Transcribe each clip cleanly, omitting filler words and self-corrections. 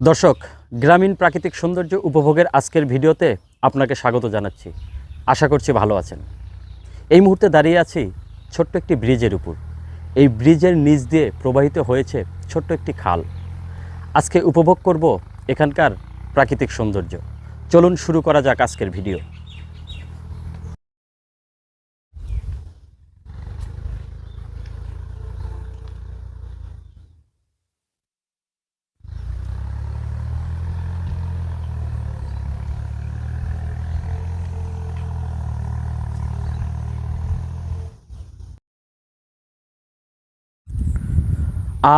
দর্শক, গ্রামীণ প্রাকৃতিক সৌন্দর্য উপভোগের আজকের ভিডিওতে আপনাকে স্বাগত জানাচ্ছি। আশা করছি ভালো আছেন। এই মুহূর্তে দাঁড়িয়ে আছি ছোট্ট একটি ব্রিজের উপর। এই ব্রিজের নিচ দিয়ে প্রবাহিত হয়েছে ছোট্ট একটি খাল। আজকে উপভোগ করব এখানকার প্রাকৃতিক সৌন্দর্য। চলুন শুরু করা যাক আজকের ভিডিও।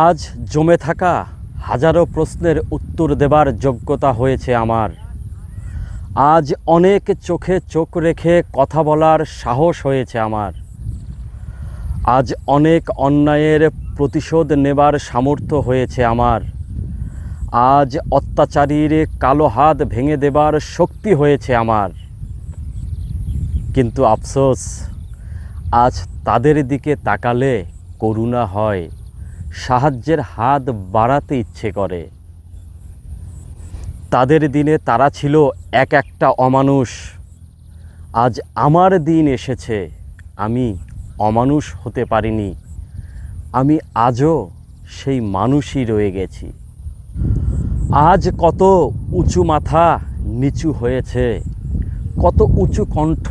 আজ জমে থাকা হাজারো প্রশ্নের উত্তর দেবার যোগ্যতা হয়েছে আমার। আজ অনেক চোখে চোখ রেখে কথা বলার সাহস হয়েছে আমার। আজ অনেক অন্যায়ের প্রতিশোধ নেবার সামর্থ্য হয়েছে আমার। আজ অত্যাচারীর কালো হাত ভেঙে দেবার শক্তি হয়েছে আমার। কিন্তু আফসোস, আজ তাদের দিকে তাকালে করুণা হয়, সাহায্যের হাত বাড়াতে ইচ্ছে করে। তাদের দিনে তারা ছিল এক একটা অমানুষ। আজ আমার দিন এসেছে, আমি অমানুষ হতে পারিনি। আমি আজও সেই মানুষই রয়ে গেছি। আজ কত উঁচু মাথা নিচু হয়েছে, কত উঁচু কণ্ঠ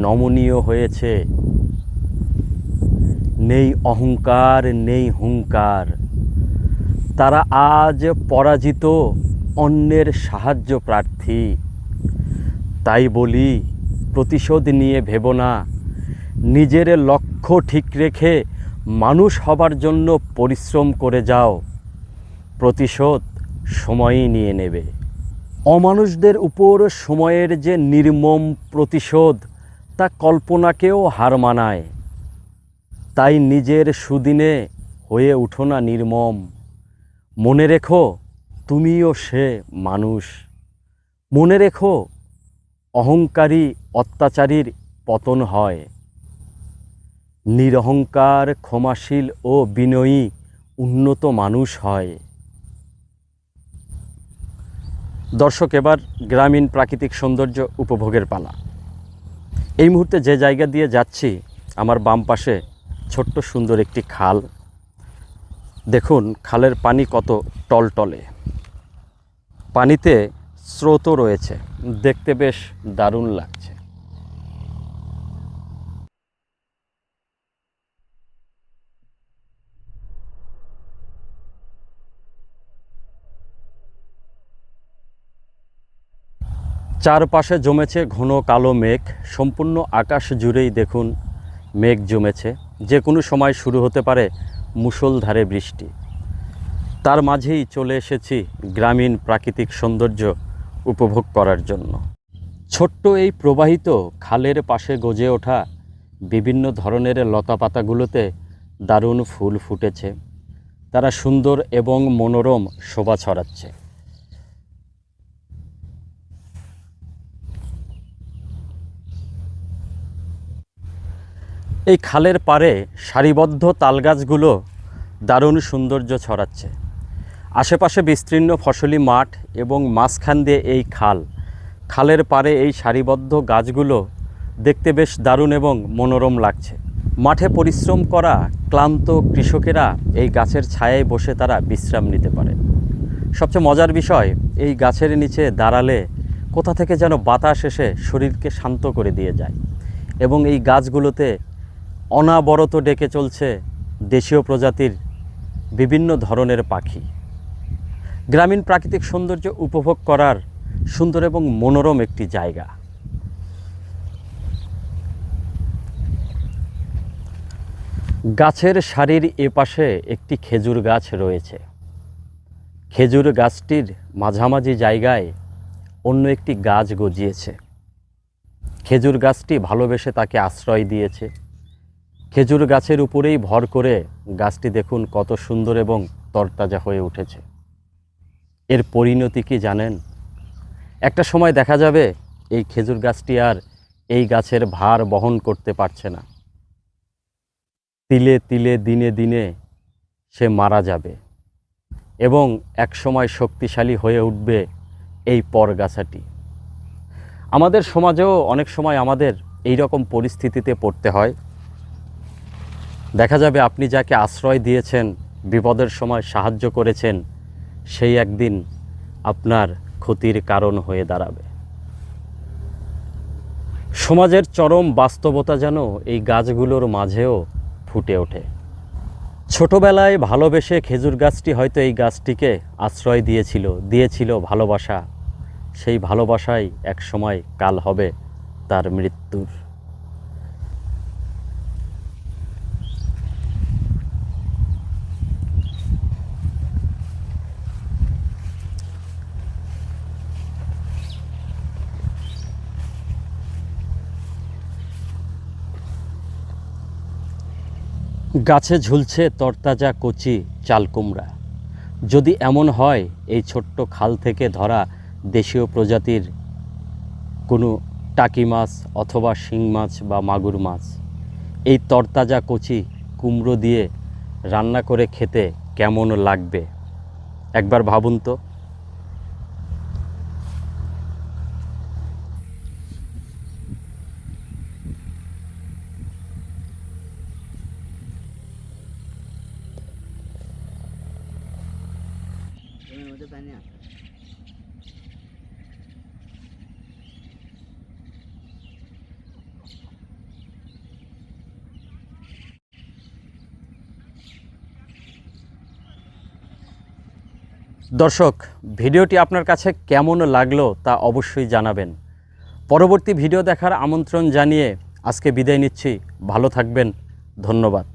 নমনীয় হয়েছে। নেই অহংকার, নেই হুঙ্কার। তারা আজ পরাজিত, অন্যের সাহায্য প্রার্থী। তাই বলি, প্রতিশোধ নিয়ে ভেবো না। নিজের লক্ষ্য ঠিক রেখে মানুষ হবার জন্য পরিশ্রম করে যাও। প্রতিশোধ সময়ই নিয়ে নেবে। অমানুষদের উপর সময়ের যে নির্মম প্রতিশোধ, তা কল্পনাকেও হার মানায়। তাই নিজের সুদিনে হয়ে উঠো না নির্মম। মনে রেখো, তুমিও সে মানুষ। মনে রেখো, অহংকারী অত্যাচারীর পতন হয়। নিরহংকার, ক্ষমাশীল ও বিনয়ী উন্নত মানুষ হয়। দর্শক, এবার গ্রামীণ প্রাকৃতিক সৌন্দর্য উপভোগের পালা। এই মুহূর্তে যে জায়গা দিয়ে যাচ্ছি, আমার বাম পাশে ছোট্ট সুন্দর একটি খাল। দেখুন খালের পানি কত টলটলে। পানিতে স্রোতও রয়েছে, দেখতে বেশ দারুণ লাগছে। চারপাশে জমেছে ঘন কালো মেঘ। সম্পূর্ণ আকাশ জুড়েই দেখুন মেঘ জমেছে। যে কোনো সময় শুরু হতে পারে মুষলধারে বৃষ্টি। তার মাঝেই চলে এসেছি গ্রামীণ প্রাকৃতিক সৌন্দর্য উপভোগ করার জন্য। ছোট্ট এই প্রবাহিত খালের পাশে গজে ওঠা বিভিন্ন ধরনের লতাপাতাগুলোতে দারুণ ফুল ফুটেছে। তারা সুন্দর এবং মনোরম শোভা ছড়াচ্ছে। এই খালের পাড়ে সারিবদ্ধ তালগাছগুলো দারুণ সৌন্দর্য ছড়াচ্ছে। আশেপাশে বিস্তীর্ণ ফসলি মাঠ এবং মাঝখান দিয়ে এই খাল। খালের পাড়ে এই সারিবদ্ধ গাছগুলো দেখতে বেশ দারুণ এবং মনোরম লাগছে। মাঠে পরিশ্রম করা ক্লান্ত কৃষকেরা এই গাছের ছায়ায় বসে তারা বিশ্রাম নিতে পারে। সবচেয়ে মজার বিষয়, এই গাছের নিচে দাঁড়ালে কোথা থেকে যেন বাতাস এসে শরীরকে শান্ত করে দিয়ে যায়। এবং এই গাছগুলোতে অনাবরত ডেকে চলছে দেশীয় প্রজাতির বিভিন্ন ধরনের পাখি। গ্রামীণ প্রাকৃতিক সৌন্দর্য উপভোগ করার সুন্দর এবং মনোরম একটি জায়গা। গাছের সারির এপাশে একটি খেজুর গাছ রয়েছে। খেজুর গাছটির মাঝামাঝি জায়গায় অন্য একটি গাছ গজিয়েছে। খেজুর গাছটি ভালোবেসে তাকে আশ্রয় দিয়েছে। খেজুর গাছের উপরেই ভর করে গাছটি দেখুন কত সুন্দর এবং তরতাজা হয়ে উঠেছে। এর পরিণতি কি জানেন? একটা সময় দেখা যাবে এই খেজুর গাছটি আর এই গাছের ভার বহন করতে পারছে না। তিলে তিলে দিনে দিনে সে মারা যাবে। এবং একসময় শক্তিশালী হয়ে উঠবে এই পরগাছাটি। আমাদের সমাজেও অনেক সময় আমাদের এই রকম পরিস্থিতিতে পড়তে হয়। দেখা যাবে আপনি যাকে আশ্রয় দিয়েছেন, বিপদের সময় সাহায্য করেছেন, সেই একদিন আপনার ক্ষতির কারণ হয়ে দাঁড়াবে। সমাজের চরম বাস্তবতা যেন এই গাছগুলোর মাঝেও ফুটে ওঠে। ছোটবেলায় ভালোবেসে খেজুর গাছটি হয়তো এই গাছটিকে আশ্রয় দিয়েছিল ভালোবাসা। সেই ভালোবাসাই এক সময় কাল হবে তার মৃত্যুর। গাছে ঝুলছে তরতাজা কচি চালকুমড়া। যদি এমন হয় এই ছোট্ট খাল থেকে ধরা দেশীয় প্রজাতির কোনো টাকি মাছ অথবা শিং মাছ বা মাগুর মাছ এই তরতাজা কচি কুমড়ো দিয়ে রান্না করে খেতে কেমন লাগবে একবার ভাবুন তো। দর্শক, ভিডিওটি আপনার কাছে কেমন লাগলো তা অবশ্যই জানাবেন। পরবর্তী ভিডিও দেখার আমন্ত্রণ জানিয়ে আজকে বিদায় নিচ্ছি। ভালো থাকবেন। ধন্যবাদ।